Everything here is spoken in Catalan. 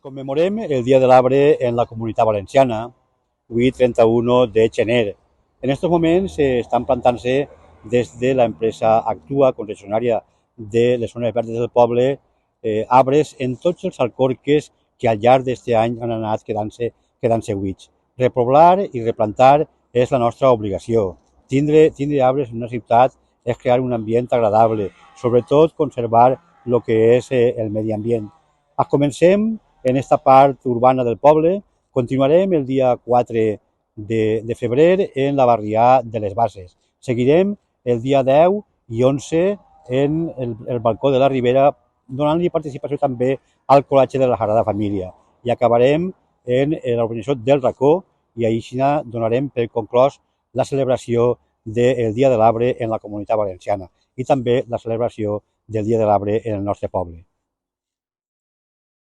Conmemorem el Día del Arbre en la Comunitat Valenciana, avui 31 de gener. En estos moments estan plantant-se des de l'empresa Actua, concessionària de les zones verdes del poble, arbres en tots els alcorques que al llarg d'aquest any han anat quedant-se buits. Repoblar i replantar és la nostra obligació. Tindre arbres en una ciutat és crear un ambient agradable, sobretot conservar el que és el medi ambient. Comencem en esta part urbana del poble, continuarem el dia 4 de febrer en la barrià de les Bases. Seguirem el dia 10 i 11 en el balcó de la Ribera, donant-li participació també al Col·legi de la Sagrada Família. I acabarem en l'organització del Racó i així donarem per conclòs la celebració del Dia de l'Arbre en la Comunitat Valenciana i també la celebració del Dia de l'Arbre en el nostre poble.